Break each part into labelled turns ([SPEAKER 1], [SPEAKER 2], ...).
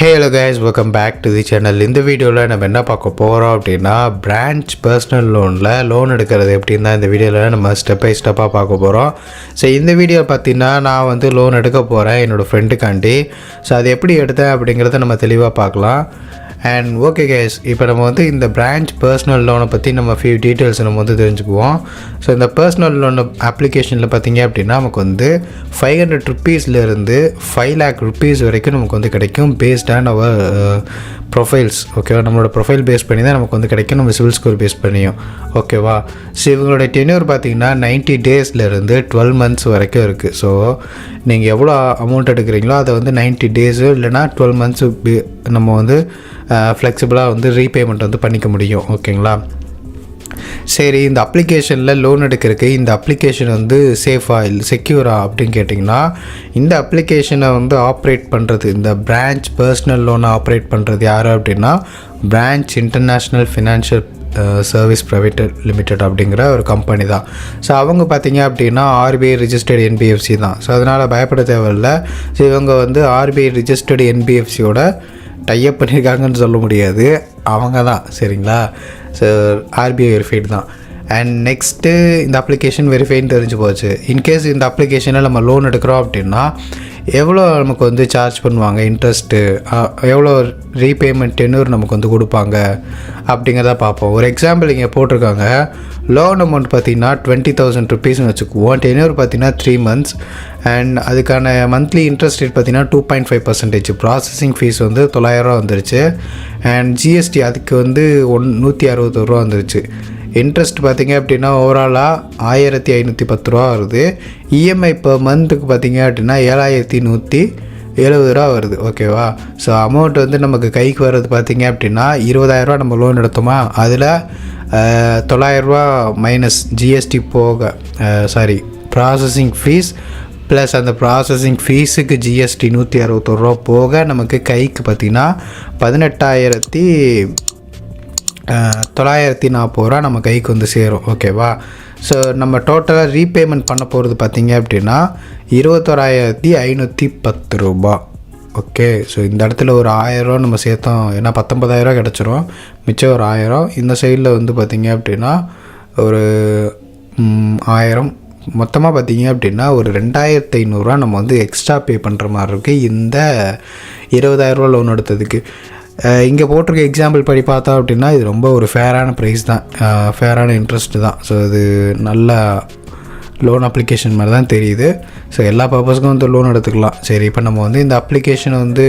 [SPEAKER 1] Hello guys, welcome back to the channel. இந்த வீடியோவில் நம்ம என்ன பார்க்க போகிறோம் அப்படின்னா, பிரான்ச் பர்சனல் லோன் எடுக்கிறது எப்படின்னு தான் இந்த வீடியோவில் நம்ம ஸ்டெப் பை ஸ்டெப்பாக பார்க்க போகிறோம். ஸோ இந்த வீடியோ பார்த்தீங்கன்னா நான் வந்து லோன் எடுக்க போகிறேன் என்னோடய ஃப்ரெண்டுக்காண்டி. ஸோ அது எப்படி எடுத்தேன் அப்படிங்கிறத நம்ம தெளிவாக பார்க்கலாம். அண்ட் ஓகே கைஸ், இப்போ நம்ம வந்து இந்த பிரான்ச் பர்சனல் லோனை பற்றி நம்ம ஃபியூ டீட்டெயில்ஸ் நம்ம வந்து தெரிஞ்சுக்குவோம். ஸோ இந்த பர்சனல் லோன் அப்ளிகேஷனில் பார்த்தீங்க அப்படின்னா நமக்கு வந்து 500 ருப்பீஸ்லேருந்து 5 lakh rupees வரைக்கும் நமக்கு வந்து கிடைக்கும் பேஸ்ட் ஆன் அவர் ப்ரொஃபைல்ஸ். ஓகேவா, நம்மளோட ப்ரொஃபைல் பேஸ் பண்ணி தான் நமக்கு வந்து கிடைக்கும், நம்ம சிவில் ஸ்கோர் பேஸ் பண்ணியும். ஓகேவா, ஸோ இவங்களோட டென்யூர் பார்த்தீங்கன்னா 90 daysலேருந்து 12 months வரைக்கும் இருக்குது. ஸோ நீங்கள் எவ்வளோ அமௌண்ட் எடுக்கிறீங்களோ அதை வந்து 90 days இல்லைனா 12 months நம்ம வந்து ஃப்ளெக்சிபிளாக வந்து ரீபேமெண்ட் வந்து பண்ணிக்க முடியும். ஓகேங்களா, சரி. இந்த அப்ளிகேஷனில் லோன் எடுக்கிறதுக்கு இந்த அப்ளிகேஷன் வந்து சேஃபாக இல்லை செக்யூரா அப்படின்னு கேட்டிங்கன்னா, இந்த அப்ளிகேஷனை வந்து ஆப்ரேட் பண்ணுறது, இந்த பிரான்ச் பர்சனல் லோனை ஆப்ரேட் பண்ணுறது யார் அப்படின்னா, branch international financial service private limited அப்படிங்கிற ஒரு கம்பெனி தான். ஸோ அவங்க பார்த்தீங்க அப்படின்னா RBI ரிஜிஸ்டர்டு NBFC தான். ஸோ அதனால் பயப்பட தேவையில்லை. ஸோ இவங்க வந்து RBI ரிஜிஸ்டர்டு NBFCயோட டைப் பண்ணியிருக்காங்கன்னு சொல்ல முடியாது, அவங்க தான். சரிங்களா, ஸோ RBI வெரிஃபைடு தான். அண்ட் நெக்ஸ்ட்டு இந்த அப்ளிகேஷன் வெரிஃபைன்னு தெரிஞ்சு போச்சு. இன்கேஸ் இந்த அப்ளிகேஷனில் நம்ம லோன் எடுக்கிறோம் அப்படின்னா எவ்வளோ நமக்கு வந்து சார்ஜ் பண்ணுவாங்க, இன்ட்ரெஸ்ட்டு எவ்வளோ, ரீபேமெண்ட் டென்யூர் நமக்கு வந்து கொடுப்பாங்க அப்படிங்கிறத பார்ப்போம். ஒரு எக்ஸாம்பிள் இங்கே போட்டிருக்காங்க. லோன் அமௌண்ட் பார்த்திங்கன்னா 20,000 rupeesனு வச்சுக்குவோம். டென்யூர் பார்த்திங்கன்னா 3 months. அண்ட் அதுக்கான மந்த்லி இன்ட்ரெஸ்ட் ரேட் பார்த்திங்கன்னா 2.5%. ப்ராசஸிங் ஃபீஸ் வந்து 900 வந்துருச்சு. அண்ட் GST அதுக்கு வந்து 161 வந்துருச்சு. இன்ட்ரெஸ்ட் பார்த்திங்க அப்படின்னா ஓவராலாக 1510 வருது. EMI பர் மந்த்துக்கு பார்த்திங்க அப்படின்னா 7170 வருது. ஓகேவா, ஸோ அமௌண்ட் வந்து நமக்கு கைக்கு வர்றது பார்த்திங்க அப்படின்னா 20,000 நம்ம லோன் எடுத்தோமா, அதில் 900 மைனஸ் GST போக, ப்ராசஸிங் ஃபீஸ் ப்ளஸ் அந்த ப்ராசஸிங் ஃபீஸுக்கு GST 161 போக நமக்கு கைக்கு பார்த்திங்கன்னா 18,940 நம்ம கைக்கு வந்து சேரும். ஓகேவா, ஸோ நம்ம டோட்டலாக ரீபேமெண்ட் பண்ண போகிறது பார்த்திங்க அப்படின்னா 21,510. ஓகே, ஸோ இந்த இடத்துல ஒரு 1000 நம்ம சேர்த்தோம், ஏன்னா 19,000 கிடச்சிரும், மிச்சம் ஒரு 1000. இந்த சைடில் வந்து பார்த்திங்க அப்படின்னா ஒரு 1000, மொத்தமாக பார்த்திங்க அப்படின்னா ஒரு 2,500 நம்ம வந்து எக்ஸ்ட்ரா பே பண்ணுற மாதிரி இருக்குது இந்த 20,000 லோன் எடுத்ததுக்கு. இங்கே போட்டிருக்க எக்ஸாம்பிள் படி பார்த்தா அப்படின்னா இது ரொம்ப ஒரு ஃபேரான ப்ரைஸ் தான், ஃபேரான இன்ட்ரெஸ்ட்டு தான். ஸோ இது நல்ல லோன் அப்ளிகேஷன் மாதிரி தான் தெரியுது. ஸோ எல்லா பர்பஸ்க்கும் வந்து லோன் எடுத்துக்கலாம். சரி, இப்போ நம்ம வந்து இந்த அப்ளிகேஷனை வந்து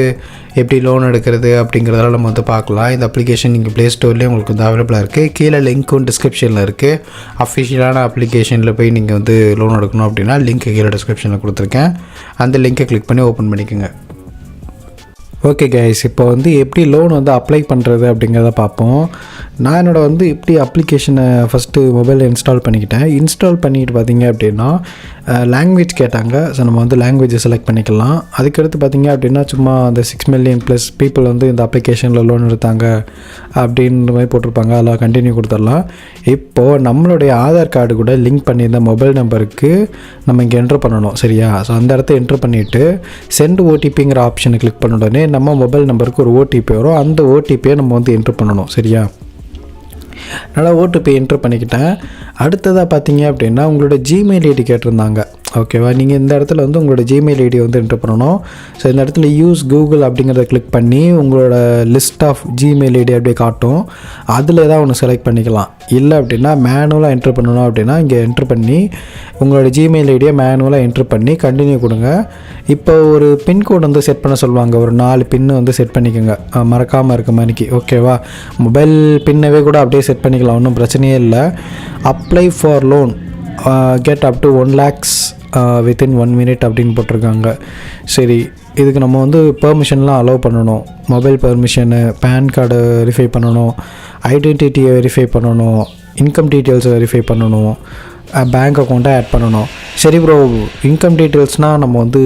[SPEAKER 1] எப்படி லோன் எடுக்கிறது அப்படிங்கிறதெல்லாம் நம்ம வந்து பார்க்கலாம். இந்த அப்ளிகேஷன் நீங்கள் ப்ளே ஸ்டோர்லேயே உங்களுக்கு வந்து அவைலபிளாக இருக்குது. கீழே லிங்க்கும் டிஸ்கிரிப்ஷனில் இருக்குது. அஃபிஷியலான அப்ளிகேஷனில் போய் நீங்கள் வந்து லோன் எடுக்கணும் அப்படின்னா லிங்க் கீழே டிஸ்கிரிப்ஷனில் கொடுத்துருக்கேன். அந்த லிங்க்கை கிளிக் பண்ணி ஓப்பன் பண்ணிக்கோங்க. ஓகே கைஸ், இப்போ வந்து எப்படி லோன் வந்து அப்ளை பண்ணுறது அப்படிங்கிறத பார்ப்போம். நான் என்னோடய வந்து எப்படி அப்ளிகேஷனை ஃபஸ்ட்டு மொபைலில் இன்ஸ்டால் பண்ணிக்கிட்டேன். இன்ஸ்டால் பண்ணிக்கிட்டு பார்த்திங்க அப்படின்னா லாங்குவேஜ் கேட்டாங்க. ஸோ நம்ம வந்து லாங்குவேஜை செலக்ட் பண்ணிக்கலாம். அதுக்கடுத்து பார்த்திங்க அப்படின்னா சும்மா அந்த 6 million+ பீப்புள் வந்து இந்த அப்ளிகேஷனில் லோன் எடுத்தாங்க அப்படின்ற மாதிரி போட்டிருப்பாங்க, அதெல்லாம் கண்டினியூ கொடுத்துடலாம். இப்போது நம்மளுடைய ஆதார் கார்டு கூட லிங்க் பண்ணியிருந்த மொபைல் நம்பருக்கு நம்ம இங்கே என்ட்ரு பண்ணணும். சரியா, ஸோ அந்த இடத்த என்ட்ரு பண்ணிவிட்டு சென்ட் OTPங்கிற ஆப்ஷனை கிளிக் பண்ண உடனே நம்ம மொபைல் நம்பருக்கு ஒரு OTP வரும். அந்த OTPயை நம்ம வந்து என்ட்ரு பண்ணணும். சரியா, நல்லா OTP என்ட்ரு பண்ணிக்கிட்டேன். அடுத்ததாக பார்த்தீங்க அப்படின்னா உங்களோட Gmail ID கேட்டிருந்தாங்க. ஓகேவா, நீங்கள் இந்த இடத்துல வந்து உங்களோட Gmail ID வந்து என்ட்ரு பண்ணணும். ஸோ இந்த இடத்துல யூஸ் கூகுள் அப்படிங்கிறத கிளிக் பண்ணி உங்களோட லிஸ்ட் ஆஃப் Gmail ID அப்படியே காட்டும், அதில் ஏதாவது ஒன்று செலக்ட் பண்ணிக்கலாம். இல்லை அப்படின்னா மேனுவலாக என்ட்ரு பண்ணணும் அப்படின்னா இங்கே என்ட்ரு பண்ணி உங்களோட Gmail ஐடியை மேனுவலாக என்ட்ரு பண்ணி கண்டினியூ கொடுங்க. இப்போ ஒரு பின்கோடு வந்து செட் பண்ண சொல்லுவாங்க, ஒரு 4 பின்னு வந்து செட் பண்ணிக்கோங்க மறக்காமல் இருக்க மாதிரிக்கு. ஓகேவா, மொபைல் பின்னவே கூட அப்படியே செட் பண்ணிக்கலாம், ஒன்றும் பிரச்சனையே இல்லை. Apply for loan get up to 1 lakhs within 1 minute அப்படின்னு போட்டிருக்காங்க. சரி, இதுக்கு நம்ம வந்து பெர்மிஷன்லாம் அலோவ் பண்ணணும். Mobile permission, pan card verify பண்ணணும், ஐடென்டிட்டியை வெரிஃபை பண்ணணும், இன்கம் டீட்டெயில்ஸை வெரிஃபை பண்ணணும், பேங்க் அக்கௌண்ட்டை ஆட் பண்ணணும். சரி ப்ரோ, இன்கம் டீட்டெயில்ஸ்னால் நம்ம வந்து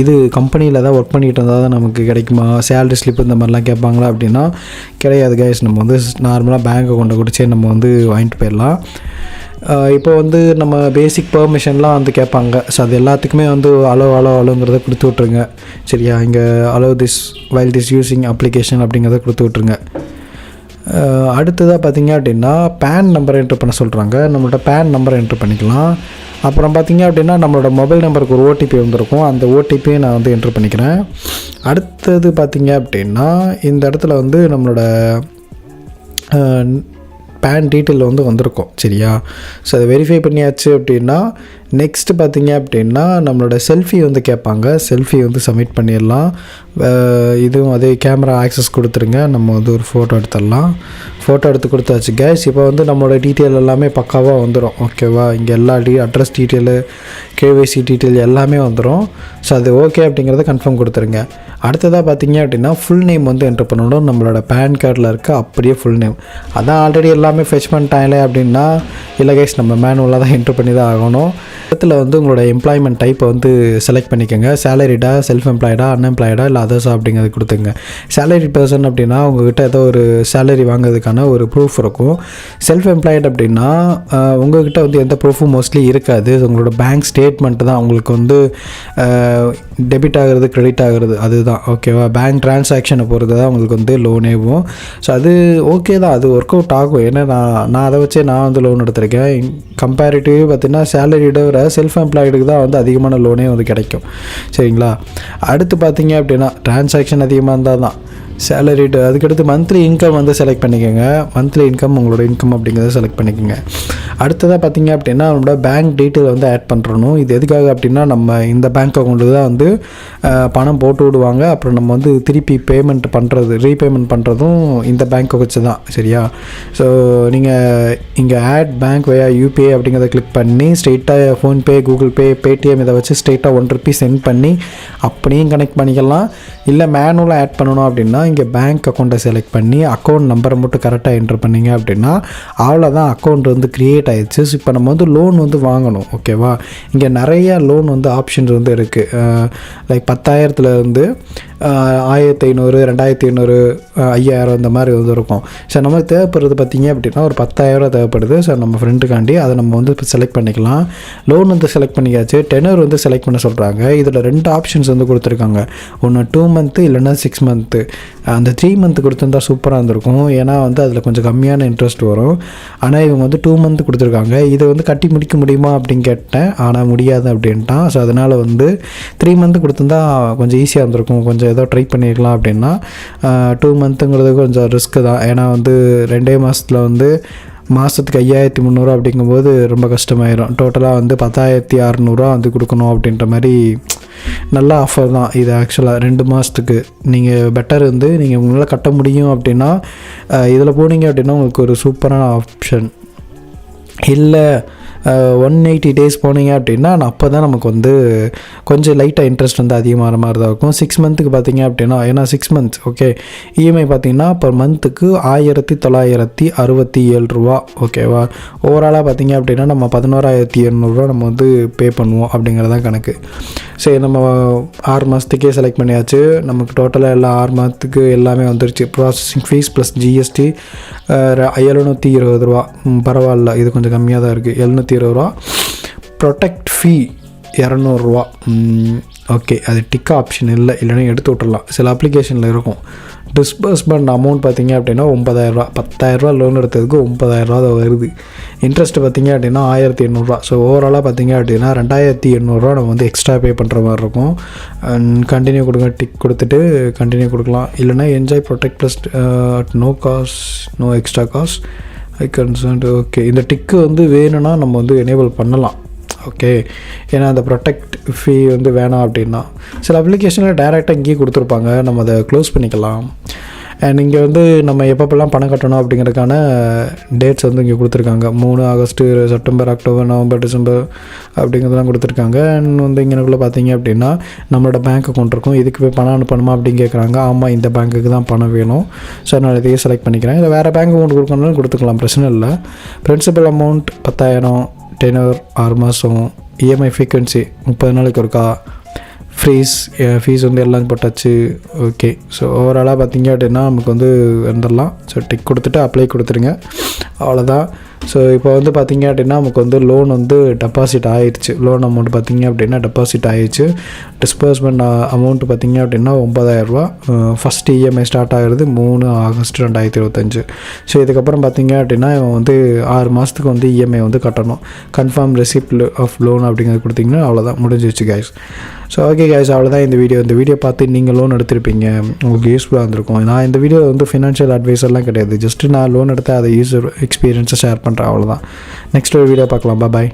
[SPEAKER 1] இது கம்பெனியில் தான் ஒர்க் பண்ணிகிட்டு இருந்தால் தான் நமக்கு கிடைக்குமா, சேலரி ஸ்லிப் இந்த மாதிரிலாம் கேட்பாங்களா அப்படின்னா கிடையாது கைஸ். நம்ம வந்து நார்மலாக பேங்க் அக்கௌண்ட்டை கொடுத்து நம்ம வந்து வாங்கிட்டு போயிடலாம். இப்போ வந்து நம்ம பேசிக் பெர்மிஷன்லாம் வந்து கேட்பாங்க. ஸோ அது எல்லாத்துக்குமே வந்து அலோங்கிறத கொடுத்து விட்ருங்க. சரியா, இங்கே allow this while this using application அப்படிங்கிறத கொடுத்து விட்ருங்க. அடுத்ததாக பார்த்திங்க அப்படின்னா பேன் நம்பரை என்ட்ரு பண்ண சொல்கிறாங்க. நம்மளோட பேன் நம்பரை என்ட்ரு பண்ணிக்கலாம். அப்புறம் பார்த்திங்க அப்படின்னா நம்மளோட மொபைல் நம்பருக்கு ஒரு ஓடிபி வந்திருக்கும். அந்த ஓடிபியை நான் வந்து என்ட்ரு பண்ணிக்கிறேன். அடுத்தது பார்த்திங்க அப்படின்னா இந்த இடத்துல வந்து நம்மளோட பேன் டீட்டெயில் வந்து வந்திருக்கும். சரியா, ஸோ அதை வெரிஃபை பண்ணியாச்சு அப்படின்னா நெக்ஸ்ட்டு பார்த்திங்க அப்படின்னா நம்மளோட செல்ஃபி வந்து கேட்பாங்க. செல்ஃபி வந்து சப்மிட் பண்ணிடலாம். இதுவும் அதே கேமரா ஆக்சஸ் கொடுத்துருங்க. நம்ம வந்து ஒரு ஃபோட்டோ எடுத்துடலாம். ஃபோட்டோ எடுத்து கொடுத்தாச்சு கேஸ். இப்போ வந்து நம்மளோட டீட்டெயில் எல்லாமே பக்காவாக வந்துடும். ஓகேவா, இங்கே எல்லா அட்ரஸ் டீட்டெயிலு, கேஒய்சி டீட்டெயில் எல்லாமே வந்துடும். ஸோ அது ஓகே அப்படிங்கிறத கன்ஃபார்ம் கொடுத்துருங்க. அடுத்ததாக பார்த்திங்க அப்படின்னா ஃபுல் நேம் வந்து என்ட்ரு பண்ணணும். நம்மளோட பேன் கார்டில் இருக்க அப்படியே ஃபுல் நேம். அதான் ஆல்ரெடி எல்லாமே ஃபெச் பண்ணிட்டாங்களே அப்படின்னா இல்லை கைஸ், நம்ம மேனுவலாக தான் என்ட்ரு பண்ணி தான் ஆகணும். இடத்துல வந்து உங்களோட எம்ப்ளாய்மெண்ட் டைப்பை வந்து செலக்ட் பண்ணிக்கோங்க. சேலரிடா, செல்ஃப் எம்ப்ளாய்டா, அன்எம்ப்ளாய்டா, இல்லை அதர்ஸா அப்படிங்கிறது கொடுத்துங்க. சேலரி பர்சன் அப்படின்னா உங்கள்கிட்ட ஏதோ ஒரு சேலரி வாங்குறதுக்கான ஒரு ப்ரூஃப் இருக்கும். செல்ஃப் எம்ப்ளாய்டு அப்படின்னா உங்கள்கிட்ட வந்து எந்த ப்ரூஃபும் மோஸ்ட்லி இருக்காது. உங்களோட பேங்க் ஸ்டேட்மெண்ட் தான் உங்களுக்கு வந்து டெபிட் ஆகிறது, கிரெடிட் ஆகிறது, அதுதான். ஓகேவா, பேங்க் டிரான்சாக்ஷனை பொறுத்து தான் உங்களுக்கு வந்து லோனேவும். ஸோ அது ஓகே தான், அது ஒர்க் அவுட் ஆகும். ஏன்னா நான் அதை வச்சே நான் வந்து லோன் எடுத்திருக்கேன். கம்பேரிட்டிவ் பார்த்திங்கன்னா சேலரியோட விட செல்ஃப் எம்ப்ளாய்டுக்கு தான் வந்து அதிகமான லோனே வந்து கிடைக்கும். சரிங்களா, அடுத்து பார்த்திங்க அப்படின்னா டிரான்சாக்ஷன் அதிகமாக இருந்தால் தான் சேலரிடு. அதுக்கடுத்து மந்த்லி இன்கம் வந்து செலக்ட் பண்ணிக்கோங்க. மந்த்லி இன்கம் உங்களோட இன்கம் அப்படிங்கிறத செலக்ட் பண்ணிக்கோங்க. அடுத்ததாக பார்த்திங்க அப்படின்னா நம்மளோட பேங்க் டீட்டெயில் வந்து ஆட் பண்ணுறணும். இது எதுக்காக அப்படின்னா நம்ம இந்த பேங்க் அக்கௌண்ட்டுக்கு தான் வந்து பணம் போட்டு விடுவாங்க. அப்புறம் நம்ம வந்து திருப்பி பேமெண்ட் பண்ணுறது, ரீபேமெண்ட் பண்ணுறதும் இந்த பேங்க்கை வச்சு தான். சரியா, ஸோ நீங்கள் இங்கே ஆட் பேங்க் வயா யூபிஐ அப்படிங்கிறத கிளிக் பண்ணி ஸ்ட்ரெயிட்டாக ஃபோன்பே, கூகுள் பே, பேடிஎம் இதை வச்சு ஸ்ட்ரெயிட்டாக ₹1 சென்ட் பண்ணி அப்படியும் கனெக்ட் பண்ணிக்கலாம். இல்லை மேனுவலாக ஆட் பண்ணணும் அப்படின்னா இங்கே பேங்க் அக்கௌண்ட்டை செலக்ட் பண்ணி அக்கௌண்ட் நம்பரை மட்டும் கரெக்டாக என்ட்ரு பண்ணிங்க அப்படின்னா அவ்வளோதான், அக்கௌண்ட் வந்து க்ரியேட் ஆகிடுச்சு. ஸோ இப்போ நம்ம வந்து லோன் வந்து வாங்கணும். ஓகேவா, இங்கே நிறையா லோன் வந்து ஆப்ஷன்ஸ் வந்து இருக்குது. லைக் 10,000 1500, 2500, 5000 இந்த மாதிரி வந்து இருக்கும். ஸோ நமக்கு தேவைப்படுறது பார்த்திங்க அப்படின்னா ஒரு 10,000 தேவைப்படுது. ஸோ நம்ம ஃப்ரெண்டுக்காண்டி அதை நம்ம வந்து இப்போ செலக்ட் பண்ணிக்கலாம். லோன் வந்து செலக்ட் பண்ணிக்காச்சு. டெனர் வந்து செலக்ட் பண்ண சொல்கிறாங்க. இதில் 2 ஆப்ஷன்ஸ் வந்து கொடுத்துருக்காங்க. ஒன்று 2 மந்த்து இல்லைன்னா 6 மந்த்து. அந்த 3 மந்த்து கொடுத்துருந்தா சூப்பராக இருந்திருக்கும். ஏன்னா வந்து அதில் கொஞ்சம் கம்மியான இன்ட்ரெஸ்ட் வரும். ஆனால் இவங்க வந்து 2 மந்த்து கொடுத்துருக்காங்க. இதை வந்து கட்டி முடிக்க முடியுமா அப்படின்னு கேட்டேன். ஆனால் முடியாது அப்படின்ட்டான். ஸோ அதனால் வந்து 3 மந்த்து கொடுத்துருந்தா கொஞ்சம் ஈஸியாக இருந்திருக்கும். கொஞ்சம் ஏதோ ட்ரை பண்ணிக்கலாம் அப்படின்னா 2 மந்த்துங்கிறது கொஞ்சம் ரிஸ்க்கு தான். ஏன்னா வந்து 2 மாதத்தில் வந்து மாதத்துக்கு 5300 அப்படிங்கும்போது ரொம்ப கஷ்டமாயிடும். டோட்டலாக வந்து 10,600 வந்து கொடுக்கணும் அப்படின்ற மாதிரி. நல்ல ஆஃபர் தான் இது. ஆக்சுவலாக 2 மாதத்துக்கு நீங்கள் பெட்டர் வந்து நீங்கள் உங்களால் கட்ட முடியும் அப்படின்னா இதில் போனீங்க அப்படின்னா உங்களுக்கு ஒரு சூப்பரான ஆப்ஷன். இல்லை 180 days போனீங்க அப்படின்னா அப்போ தான் நமக்கு வந்து கொஞ்சம் லைட்டாக இன்ட்ரெஸ்ட் வந்து அதிகமாக மாதிரி தான் இருக்கும். 6 மந்த்துக்கு பார்த்தீங்க அப்படின்னா, ஏன்னா 6 months ஓகே, இஎம்ஐ பார்த்தீங்கன்னா பர் மந்த்துக்கு ₹1967. ஓகேவா, ஓவராலாக பார்த்தீங்க அப்படின்னா நம்ம ₹11,800 நம்ம வந்து பே பண்ணுவோம் அப்படிங்கிறதான் கணக்கு. சரி, நம்ம 6 மாதத்துக்கே செலக்ட் பண்ணியாச்சு. நமக்கு டோட்டலாக எல்லா 6 மாதத்துக்கு எல்லாமே வந்துருச்சு. Processing fees plus GST ₹720. பரவாயில்ல, இது கொஞ்சம் கம்மியாக தான் இருக்குது. ₹720. ப்ரொடெக்ட் ஃபீ ₹200. ஓகே, அது டிக் ஆப்ஷன் இல்லை, இல்லைன்னா எடுத்து விட்டுடலாம். சில அப்ளிகேஷனில் இருக்கும். டிஸ்பர்ஸ்மெண்ட் அமௌண்ட் பார்த்திங்க அப்படின்னா ₹9,000. ₹10,000 லோன் எடுத்ததுக்கு ₹9,000 வருது. இன்ட்ரெஸ்ட் பார்த்திங்க அப்படின்னா ₹1,800. ஸோ ஓவராலாக பார்த்திங்க அப்படின்னா ₹2,800 நம்ம வந்து எக்ஸ்ட்ரா பே பண்ணுற மாதிரி இருக்கும். கண்டினியூ கொடுங்க, டிக் கொடுத்துட்டு கண்டினியூ கொடுக்கலாம். இல்லைனா enjoy protect plus no cost, no extra cost I concerned. Okay, இந்த டிக்கு வந்து வேணும்னா நம்ம வந்து எனேபிள் பண்ணலாம். ஓகே, ஏன்னா அந்த ப்ரொடெக்ட் ஃபீ வந்து வேணாம் அப்படின்னா சில அப்ளிகேஷனில் டைரெக்டாக இங்கேயே கொடுத்துருப்பாங்க. நம்ம அதை க்ளோஸ் பண்ணிக்கலாம். அண்ட் இங்கே வந்து நம்ம எப்பப்பெல்லாம் பணம் கட்டணும் அப்படிங்கிறதுக்கான டேட்ஸ் வந்து இங்கே கொடுத்துருக்காங்க. 3 August, September, October, November, December அப்படிங்கிறதுலாம் கொடுத்துருக்காங்க. அண்ட் வந்து இங்கேக்குள்ளே பார்த்தீங்க அப்படின்னா நம்மளோட பேங்க் அக்கௌண்ட் இருக்கும். இதுக்கு போய் பணம் அனுப்பணுமா அப்படின்னு கேட்குறாங்க. ஆமாம், இந்த பேங்க்குக்கு தான் பணம் வேணும். ஸோ நான் இதையே செலக்ட் பண்ணிக்கிறேன். இல்லை வேறு பேங்க் அக்கௌண்ட் கொடுக்கணும்னு கொடுத்துக்கலாம், பிரச்சனை இல்லை. பிரின்சிபல் அமௌண்ட் 10,000, டெனர் 6 மாதம், இஎம்ஐ ஃப்ரீக்வன்சி 30 நாளைக்கு ஒருக்கா, ஃபீஸ் வந்து எல்லாம் போட்டாச்சு. ஓகே, ஸோ ஓவராலாக பார்த்திங்க அப்படின்னா நமக்கு வந்து வந்துடலாம். ஸோ டிக் கொடுத்துட்டு அப்ளை கொடுத்துருங்க, அவ்வளோதான். ஸோ இப்போ வந்து பார்த்திங்க அப்படின்னா நமக்கு வந்து லோன் வந்து டெபாசிட் ஆயிடுச்சு. லோன் அமௌண்ட் பார்த்திங்க அப்படின்னா டெபாசிட் ஆயிடுச்சு. டிஸ்பர்ஸ்மெண்ட் அமௌண்ட் பார்த்திங்க அப்படின்னா 9000 ரூபா. ஃபஸ்ட்டு இஎம்ஐ ஸ்டார்ட் ஆகிறது 3 ஆகஸ்ட் 2025. ஸோ இதுக்கப்புறம் பார்த்திங்க அப்படின்னா இவன் வந்து 6 மாதத்துக்கு வந்து இஎம்ஐ வந்து கட்டணும். கன்ஃபார்ம் ரெசிப்ட் ஆஃப் லோன் அப்படிங்கிறது கொடுத்திங்கன்னா அவ்வளோதான், முடிஞ்சிச்சு கைஸ். ஸோ ஓகே கைஸ், அவ்வளோதான் இந்த வீடியோ பார்த்து நீங்கள் லோன் எடுத்திருப்பீங்க, உங்களுக்கு யூஸ்ஃபுல்லாக இருந்திருக்கும். நான் இந்த வீடியோ வந்து ஃபினான்ஷியல் அட்வைஸர்லாம் கிடையாது, ஜஸ்ட்டு நான் லோன் எடுத்து அதை யூஸர் எக்ஸ்பீரியன்ஸை ஷேர் பண்ணுறேன், அவ்வளோதான். நெக்ஸ்ட் ஒரு வீடியோ பார்க்கலாம். பாய்.